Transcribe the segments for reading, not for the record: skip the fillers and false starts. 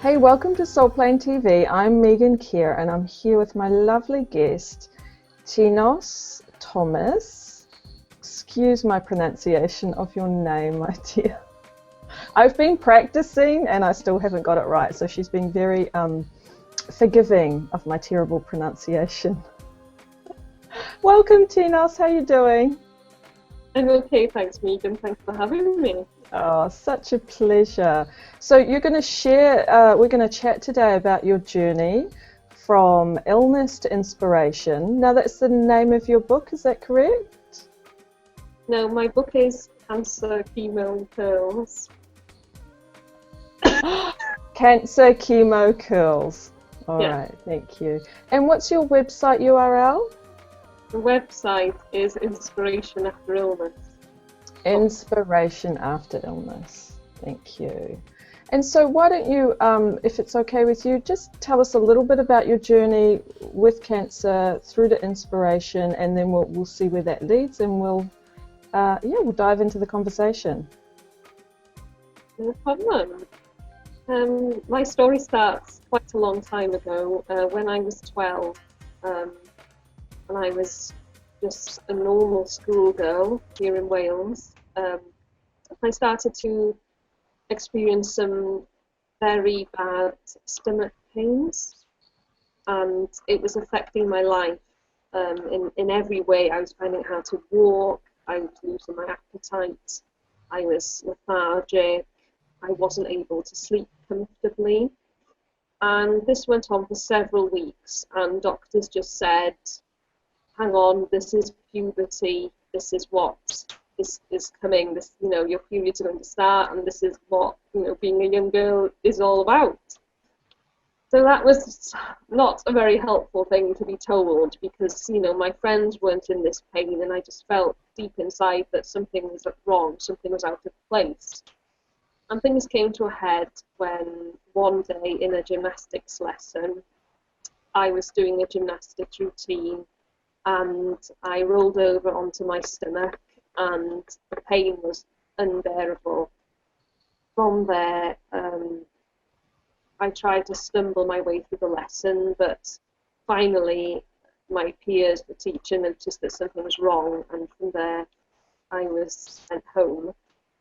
Hey, welcome to Soul Plane TV. I'm Megan Keir and I'm here with my lovely guest, Tinos Thomas. Excuse my pronunciation of your name, my dear. I've been practicing and I still haven't got it right, so she's been very forgiving of my terrible pronunciation. Welcome, Tinos. How are you doing? I'm okay, thanks, Megan. Thanks for having me. Oh, such a pleasure. So you're going to share, we're going to chat today about your journey from illness to inspiration. Now that's the name of your book, is that correct? No, my book is Cancer, Chemo and Pearls. Cancer, Chemo, Curls. All Yeah. right, thank you. And what's your website URL? The website is Inspiration After Illness. Inspiration After Illness. Thank you. And so why don't you, if it's okay with you, just tell us a little bit about your journey with cancer through to inspiration, and then we'll see where that leads, and we'll dive into the conversation. No problem. My story starts quite a long time ago, when I was 12, and I was just a normal schoolgirl here in Wales. I started to experience some very bad stomach pains, and it was affecting my life in every way. I was finding out how to walk, I was losing my appetite, I was lethargic, I wasn't able to sleep comfortably. And this went on for several weeks, and doctors just said, hang on, this is puberty, this is what is coming, this, your periods are going to start, and this is what, being a young girl is all about. So that was not a very helpful thing to be told, because, my friends weren't in this pain, and I just felt deep inside that something was wrong, something was out of place. And things came to a head when one day in a gymnastics lesson, I was doing a gymnastics routine, and I rolled over onto my stomach, and the pain was unbearable. From there, I tried to stumble my way through the lesson, but finally my peers, the teacher, noticed that something was wrong, and from there I was sent home.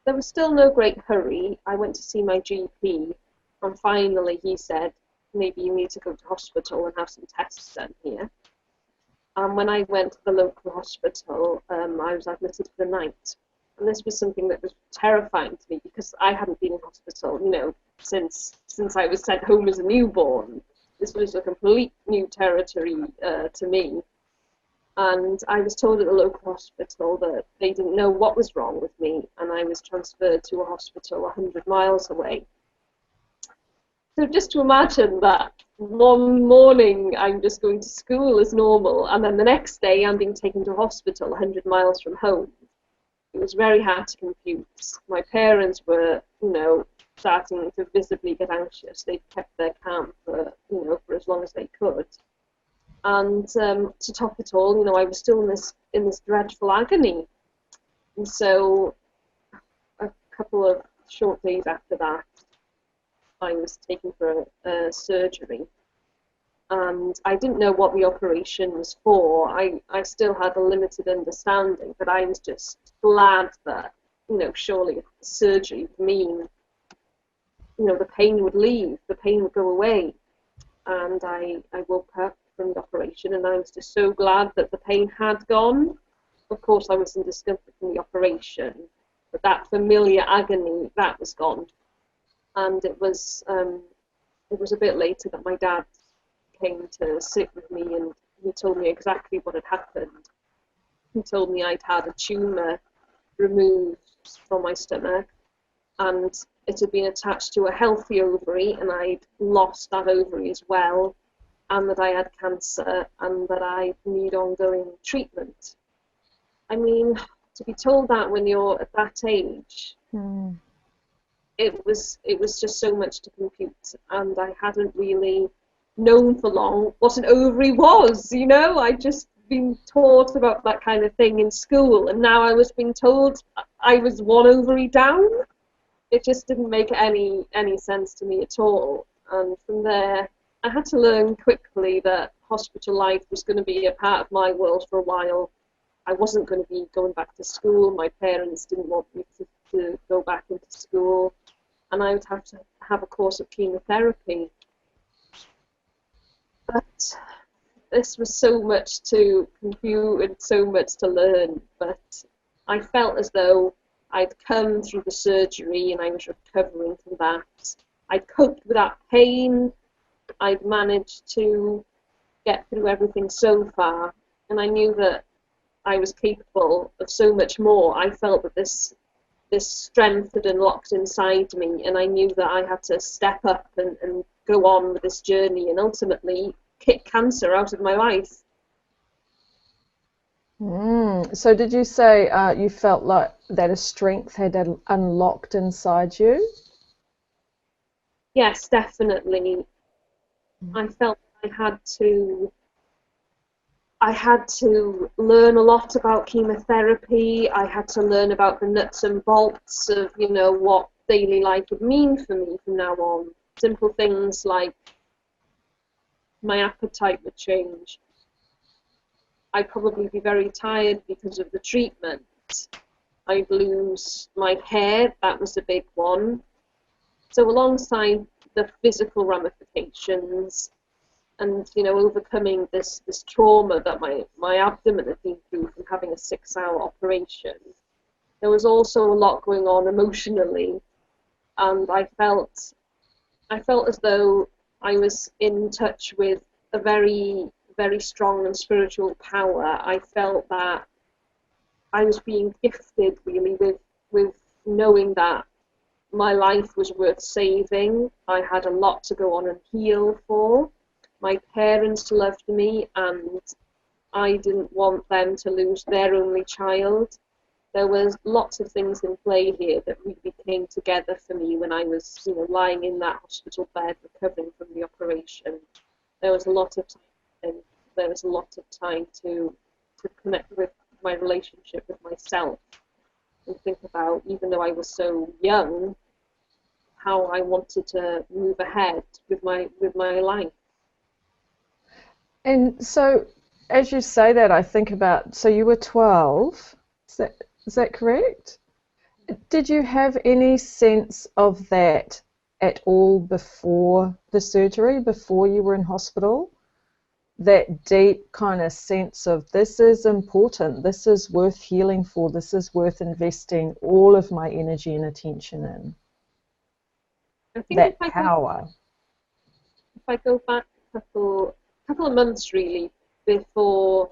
There was still no great hurry. I went to see my GP, and finally he said, maybe you need to go to hospital and have some tests done here. And when I went to the local hospital, I was admitted for the night. And this was something that was terrifying to me, because I hadn't been in hospital, since I was sent home as a newborn. This was a complete new territory to me. And I was told at the local hospital that they didn't know what was wrong with me, and I was transferred to a hospital 100 miles away. So just to imagine that one morning I'm just going to school as normal, and then the next day I'm being taken to hospital 100 miles from home. It was very hard to compute. My parents were, starting to visibly get anxious. They kept their calm for as long as they could. And to top it all, I was still in this dreadful agony. And so a couple of short days after that, I was taken for a surgery, and I didn't know what the operation was for. I still had a limited understanding, but I was just glad that, surely the surgery would mean, the pain would leave, the pain would go away. And I woke up from the operation, and I was just so glad that the pain had gone. Of course, I was in discomfort from the operation, but that familiar agony, that was gone. And it was a bit later that my dad came to sit with me, and he told me exactly what had happened. He told me I'd had a tumour removed from my stomach, and it had been attached to a healthy ovary, and I'd lost that ovary as well, and that I had cancer, and that I need ongoing treatment. I mean, to be told that when you're at that age, it was just so much to compute, and I hadn't really known for long what an ovary was. I'd just been taught about that kind of thing in school, and now I was being told I was one ovary down. It just didn't make any sense to me at all. And from there, I had to learn quickly that hospital life was going to be a part of my world for a while. I wasn't going to be going back to school. My parents didn't want me to go back into school, and I would have to have a course of chemotherapy. But this was so much to compute and so much to learn. But I felt as though I'd come through the surgery and I was recovering from that. I'd coped with that pain. I'd managed to get through everything so far, and I knew that I was capable of so much more. I felt that this strength had unlocked inside me, and I knew that I had to step up and go on with this journey and ultimately kick cancer out of my life. So did you say you felt like that a strength had unlocked inside you? Yes, definitely. I felt I had to learn a lot about chemotherapy. I had to learn about the nuts and bolts of, what daily life would mean for me from now on. Simple things like my appetite would change. I'd probably be very tired because of the treatment. I'd lose my hair, that was a big one. So alongside the physical ramifications and, overcoming this trauma that my abdomen had been through from having a 6-hour operation, there was also a lot going on emotionally, and I felt as though I was in touch with a very, very strong and spiritual power. I felt that I was being gifted really with knowing that my life was worth saving. I had a lot to go on and heal for. My parents loved me, and I didn't want them to lose their only child. There was lots of things in play here that really came together for me when I was, lying in that hospital bed recovering from the operation. There was a lot of time, and there was a lot of time to connect with my relationship with myself and think about, even though I was so young, how I wanted to move ahead with my life. And so, as you say that, I think about, so you were 12, is that correct? Did you have any sense of that at all before the surgery, before you were in hospital? That deep kind of sense of, this is important, this is worth healing for, this is worth investing all of my energy and attention in? I think That power. If I go back a couple of months really before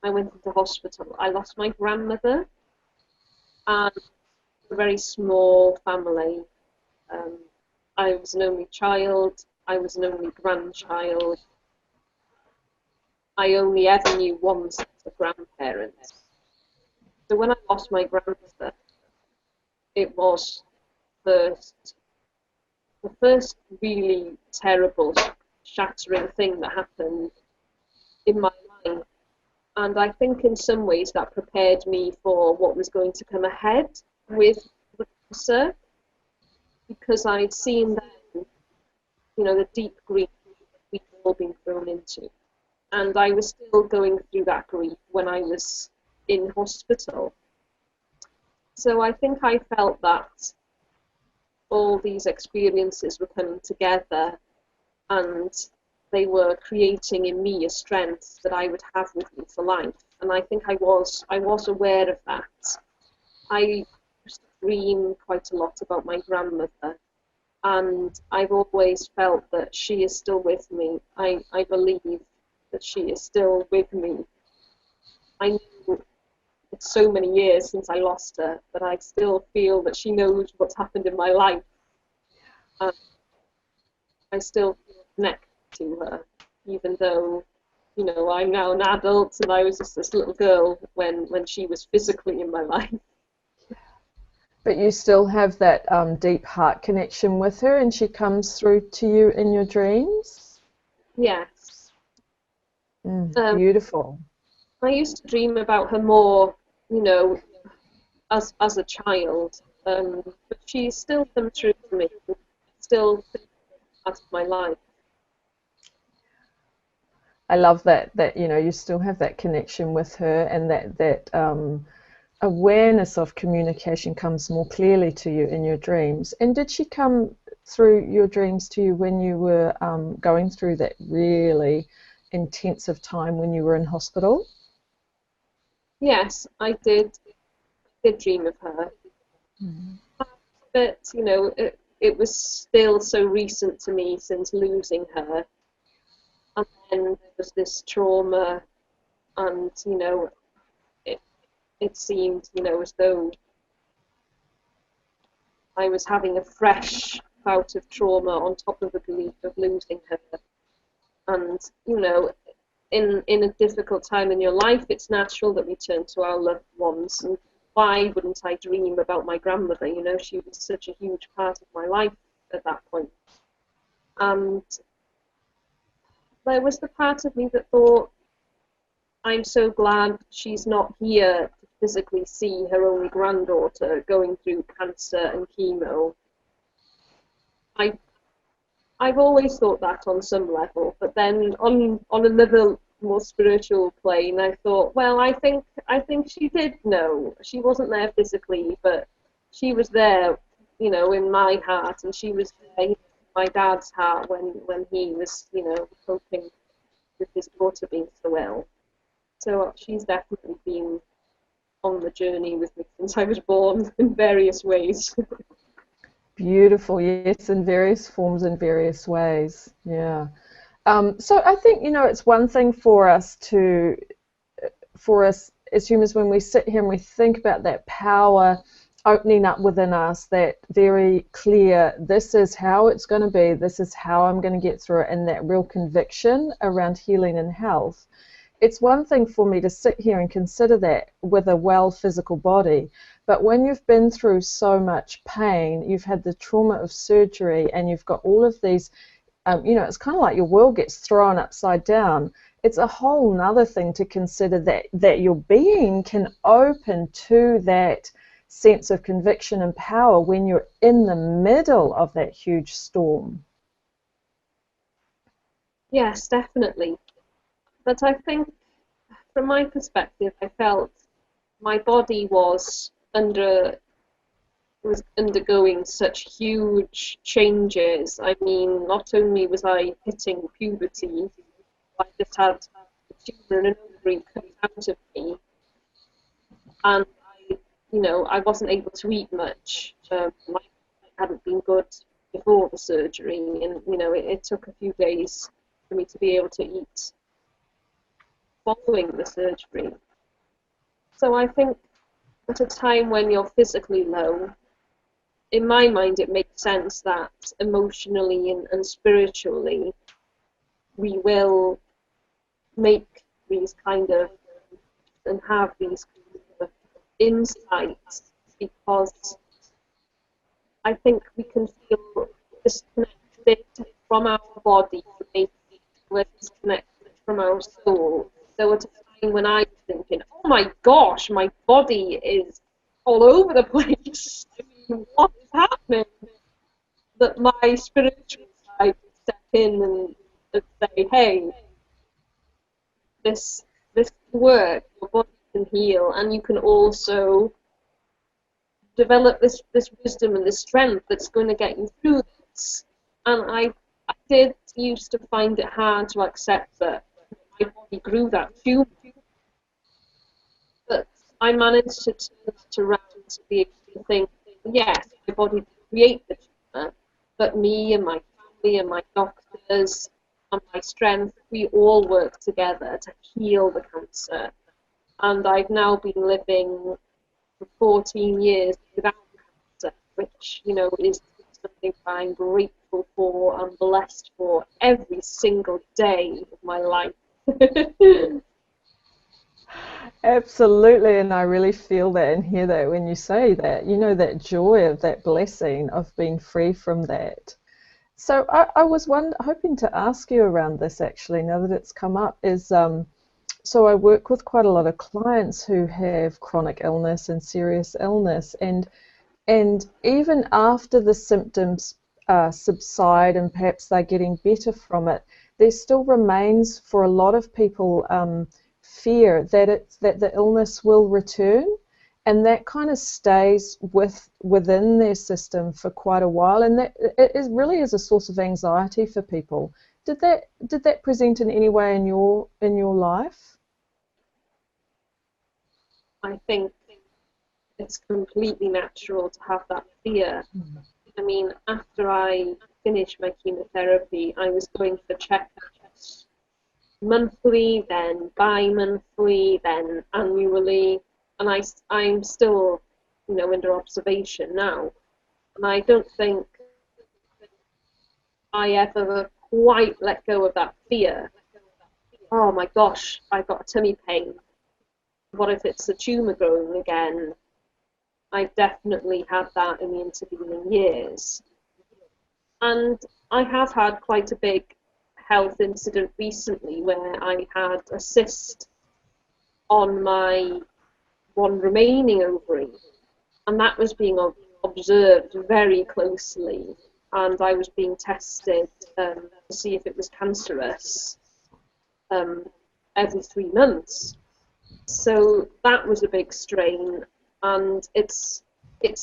I went into hospital, I lost my grandmother, and a very small family. I was an only child, I was an only grandchild. I only ever knew one set of grandparents. So when I lost my grandmother, it was the first really terrible, shattering thing that happened in my life. And I think in some ways that prepared me for what was going to come ahead with the cancer, because I'd seen then, the deep grief we've all been thrown into. And I was still going through that grief when I was in hospital. So I think I felt that all these experiences were coming together, and they were creating in me a strength that I would have with me for life. And I think I was aware of that. I used to dream quite a lot about my grandmother, and I've always felt that she is still with me. I believe that she is still with me. I know it's so many years since I lost her, but I still feel that she knows what's happened in my life. I still feel connected to her, even though, I'm now an adult and I was just this little girl when she was physically in my life. But you still have that deep heart connection with her, and she comes through to you in your dreams? Yes. Beautiful. I used to dream about her more, as a child, but she still comes through to me. Still, part of my life. I love that you know you still have that connection with her, and that awareness of communication comes more clearly to you in your dreams. And did she come through your dreams to you when you were going through that really intensive time when you were in hospital? Yes, I did dream of her. But, you know, it was still so recent to me since losing her. And then there was this trauma, and, you know, it seemed, you know, as though I was having a fresh bout of trauma on top of the grief of losing her. And, you know, in a difficult time in your life, it's natural that we turn to our loved ones. And why wouldn't I dream about my grandmother? You know, she was such a huge part of my life at that point. And there was the part of me that thought, I'm so glad she's not here to physically see her only granddaughter going through cancer and chemo. I've always thought that on some level, but then on another more spiritual plane, I thought, well, I think she did know. She wasn't there physically, but she was there, you know, in my heart, and she was there in my dad's heart when he was, you know, coping with his daughter being so ill. So she's definitely been on the journey with me since I was born in various ways. Beautiful, yes, in various forms, in various ways. Yeah. So I think, you know, it's one thing for us as humans, when we sit here and we think about that power opening up within us, that very clear, this is how it's going to be, this is how I'm going to get through it, and that real conviction around healing and health. It's one thing for me to sit here and consider that with a well physical body, but when you've been through so much pain, you've had the trauma of surgery, and you've got all of these, you know, it's kind of like your world gets thrown upside down. It's a whole nother thing to consider that your being can open to that sense of conviction and power when you're in the middle of that huge storm. Yes, definitely. But I think, from my perspective, I felt my body was undergoing such huge changes. I mean, not only was I hitting puberty, I just had a tumor and an ovary coming out of me, and you know, I wasn't able to eat much. My hadn't been good before the surgery, and you know, it took a few days for me to be able to eat following the surgery. So I think at a time when you're physically low, in my mind, it makes sense that emotionally and spiritually, we will make these kind of and have these kind of insights, because I think we can feel disconnected from our body, maybe we're disconnected from our soul. So at a time when I was thinking, oh my gosh, my body is all over the place. I mean, what is happening? That my spiritual side would step in and say, hey, this can work, your body can heal, and you can also develop this wisdom and this strength that's going to get you through this. And I did used to find it hard to accept that my body grew that tumor, but I managed to turn it around to be able to think, yes, my body did create the tumor, but me and my family and my doctors and my strength, we all work together to heal the cancer. And I've now been living for 14 years without cancer, which, you know, is something I'm grateful for and blessed for every single day of my life. Absolutely, and I really feel that and hear that when you say that, you know, that joy of that blessing of being free from that. So I was hoping to ask you around this actually, now that it's come up, is so I work with quite a lot of clients who have chronic illness and serious illness, and even after the symptoms subside and perhaps they're getting better from it, there still remains for a lot of people fear that the illness will return, and that kind of stays within their system for quite a while, and that it really is a source of anxiety for people. Did that present in any way in your life? I think it's completely natural to have that fear. I mean, after I finished my chemotherapy, I was going for checkups monthly, then bi-monthly, then annually, and I'm still, under observation now. And I don't think I ever quite let go of that fear. Oh my gosh, I got a tummy pain. What if it's a tumour growing again? I've definitely had that in the intervening years. And I have had quite a big health incident recently where I had a cyst on my one remaining ovary, and that was being observed very closely, and I was being tested to see if it was cancerous every 3 months. So that was a big strain, and it's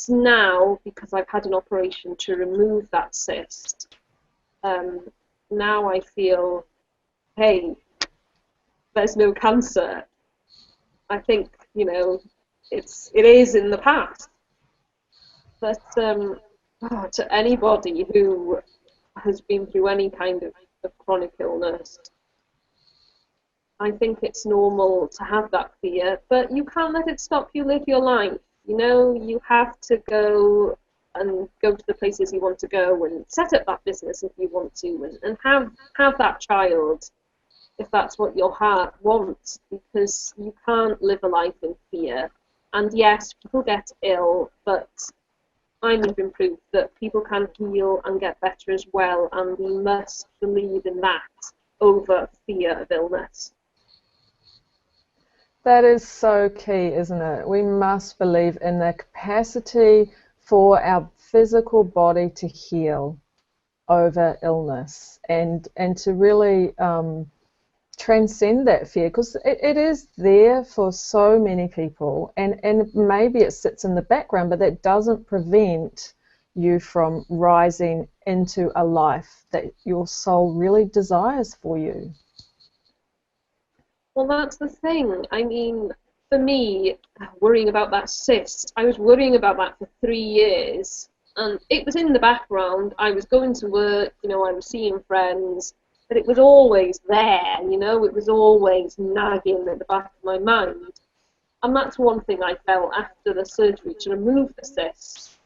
now, because I've had an operation to remove that cyst, now I feel, hey, there's no cancer. I think, it is in the past. But to anybody who has been through any kind of chronic illness, I think it's normal to have that fear, but you can't let it stop you live your life. You have to go to the places you want to go and set up that business if you want to, and have that child if that's what your heart wants, because you can't live a life in fear. And yes, people get ill, but I'm living proof that people can heal and get better as well, and we must believe in that over fear of illness. That is so key, isn't it? We must believe in the capacity for our physical body to heal over illness, and to really transcend that fear, because it is there for so many people, and maybe it sits in the background, but that doesn't prevent you from rising into a life that your soul really desires for you. Well, that's the thing. I mean, for me, worrying about that cyst, I was worrying about that for 3 years, and it was in the background. I was going to work, I was seeing friends, but it was always there, it was always nagging at the back of my mind. And that's one thing I felt after the surgery to remove the cyst.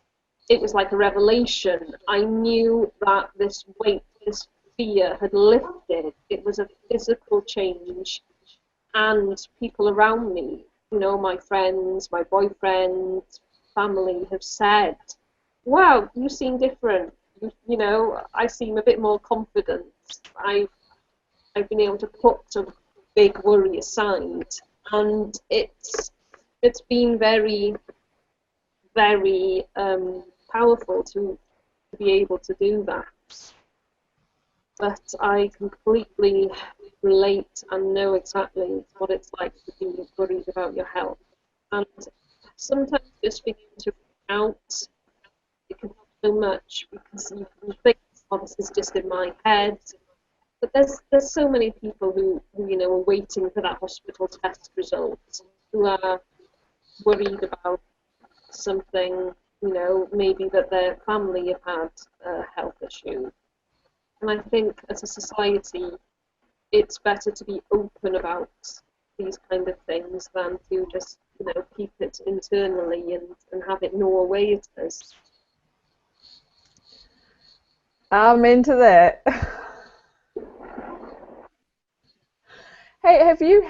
It was like a revelation. I knew that this weight, this fear had lifted. It was a physical change. And people around me, my friends, my boyfriend, family have said, wow, you seem different. I seem a bit more confident. I've been able to put some big worry aside, and it's been very, very powerful to be able to do that. But I completely relate and know exactly what it's like to be worried about your health. And sometimes just being able to reach out, it can help so much, because you can think, oh, this is just in my head. But there's so many people who are waiting for that hospital test result, who are worried about something, maybe that their family have had a health issue. And I think as a society, it's better to be open about these kind of things than to just, keep it internally and have it gnaw away at us. Amen to that. Hey, have you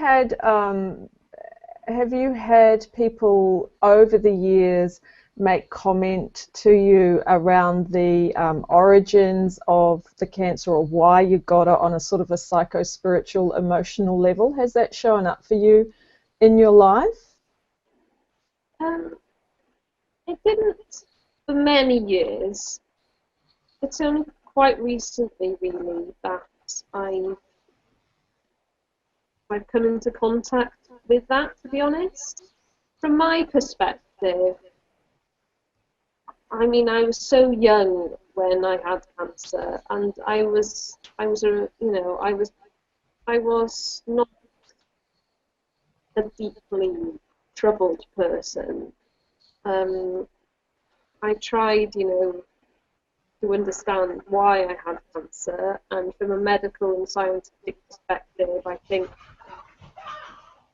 had people over the years make comment to you around the origins of the cancer, or why you got it on a sort of a psycho-spiritual, emotional level? Has that shown up for you in your life? It didn't for many years. It's only quite recently, really, that I've come into contact with that, to be honest. From my perspective, I mean, I was so young when I had cancer, and I was I was not a deeply troubled person. I tried, to understand why I had cancer, and from a medical and scientific perspective, I think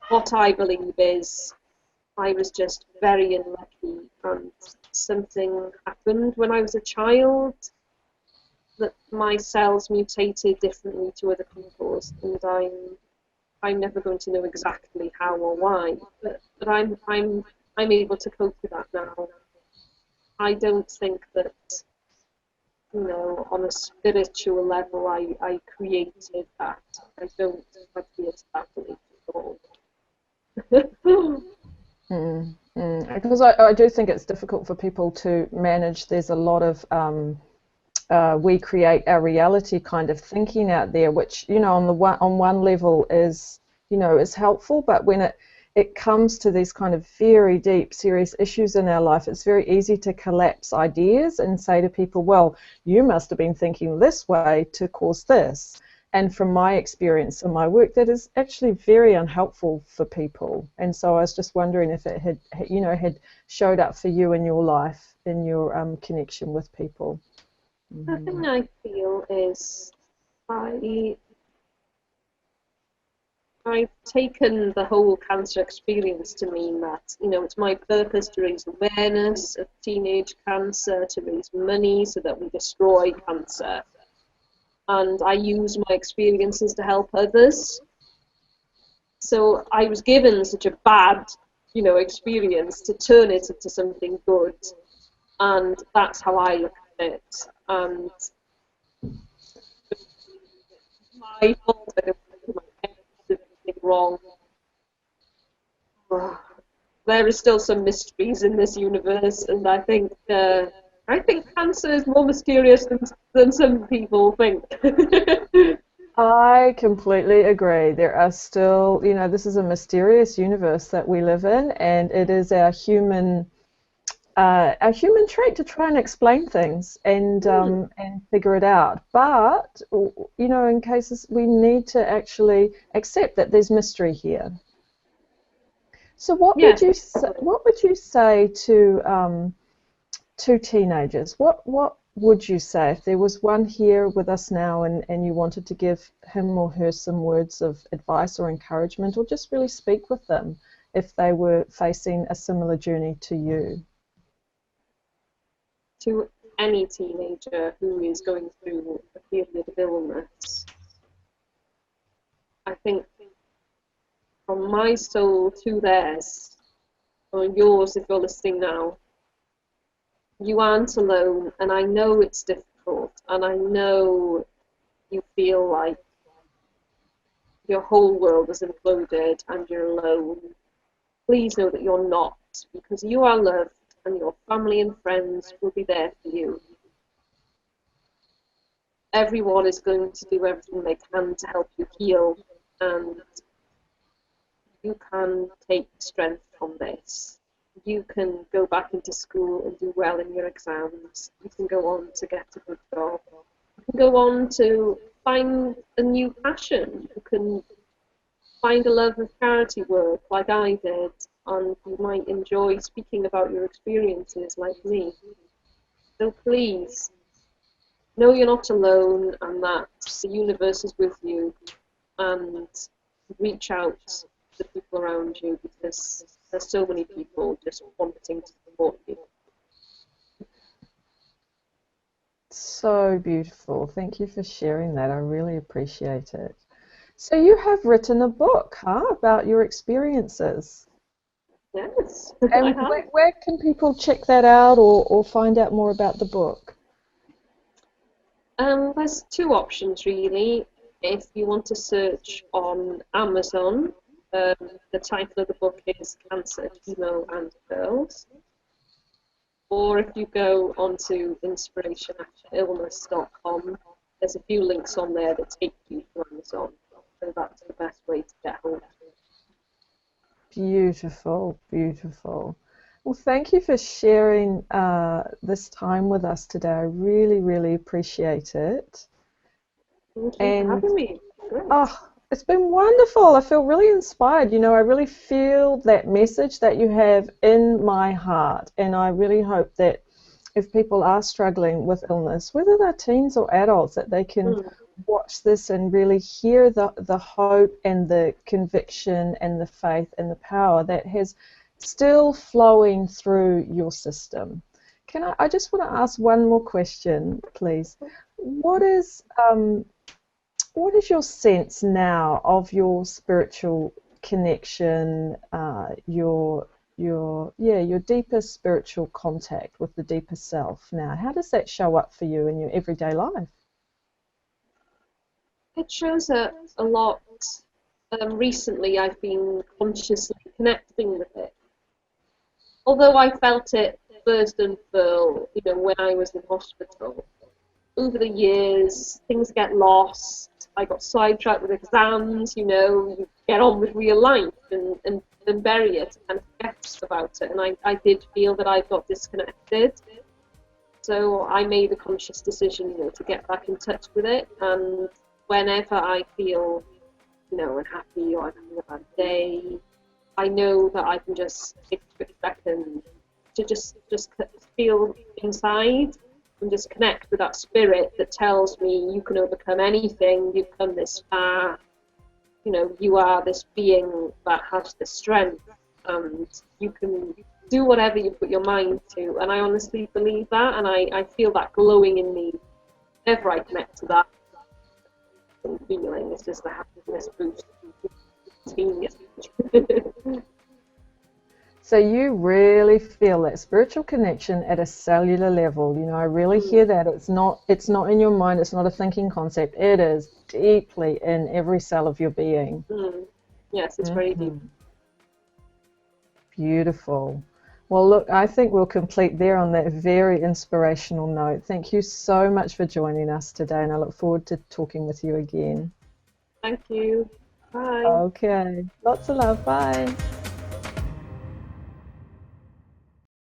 what I believe is I was just very unlucky, and something happened when I was a child that my cells mutated differently to other people's, and I'm never going to know exactly how or why, but I'm able to cope with that now. I don't think that, on a spiritual level, I created that. I don't adhere to that belief at all. Because I do think it's difficult for people to manage. There's a lot of we create our reality kind of thinking out there, which on one level is is helpful, but when it comes to these kind of very deep, serious issues in our life, it's very easy to collapse ideas and say to people, well, you must have been thinking this way to cause this. And from my experience and my work, that is actually very unhelpful for people. And so I was just wondering if it had showed up for you in your life, in your connection with people. The thing I feel is I've taken the whole cancer experience to mean that, it's my purpose to raise awareness of teenage cancer, to raise money so that we destroy cancer. And I use my experiences to help others. So I was given such a bad, experience to turn it into something good. And that's how I look at it. And my fault, I don't think my parents did anything wrong. There is still some mysteries in this universe, and I think cancer is more mysterious than some people think. I completely agree. There are still, this is a mysterious universe that we live in, and it is our human trait to try and explain things and figure it out. But in cases we need to actually accept that there's mystery here. So what would you say to teenagers? What would you say if there was one here with us now and you wanted to give him or her some words of advice or encouragement, or just really speak with them if they were facing a similar journey to you? To any teenager who is going through a period of illness, I think from my soul to theirs, or yours if you're listening now, you aren't alone, and I know it's difficult, and I know you feel like your whole world is imploded and you're alone. Please know that you're not, because you are loved and your family and friends will be there for you. Everyone is going to do everything they can to help you heal, and you can take strength from this. You can go back into school and do well in your exams. You can go on to get a good job. You can go on to find a new passion. You can find a love of charity work like I did, and you might enjoy speaking about your experiences like me. So please, know you're not alone and that the universe is with you, and reach out to the people around you, because there's so many people just wanting to support you. So beautiful. Thank you for sharing that. I really appreciate it. So you have written a book, about your experiences. Yes, and where can people check that out or find out more about the book? There's two options really. If you want to search on Amazon, the title of the book is Cancer, Chemo and Pearls. or if you go onto inspirationafterillness.com, there's a few links on there that take you to Amazon. So that's the best way to get hold of it. Beautiful, beautiful. Well, thank you for sharing this time with us today. I really, really appreciate it. Thank you for having me. Great. Oh, it's been wonderful. I feel really inspired. You know, I really feel that message that you have in my heart, and I really hope that if people are struggling with illness, whether they're teens or adults, that they can watch this and really hear the hope and the conviction and the faith and the power that has still flowing through your system. I just want to ask one more question, please. What is your sense now of your spiritual connection, your deeper spiritual contact with the deeper self now? How does that show up for you in your everyday life? It shows up a lot. Recently, I've been consciously connecting with it. Although I felt it first and full, when I was in hospital. Over the years, things get lost. I got sidetracked with exams, you get on with real life and bury it and forget about it. And I did feel that I got disconnected. So I made a conscious decision, to get back in touch with it. And whenever I feel, unhappy or I'm having a bad day, I know that I can just take a second to just feel inside and just connect with that spirit that tells me you can overcome anything, you've come this far, you are this being that has the strength and you can do whatever you put your mind to. And I honestly believe that, and I feel that glowing in me whenever I connect to that feeling. It's just a happiness boost. So you really feel that spiritual connection at a cellular level. I really hear that. It's not in your mind, it's not a thinking concept. It is deeply in every cell of your being. Yes, it's very deep. Beautiful. Well, look, I think we'll complete there on that very inspirational note. Thank you so much for joining us today, and I look forward to talking with you again. Thank you. Bye. Okay. Lots of love. Bye.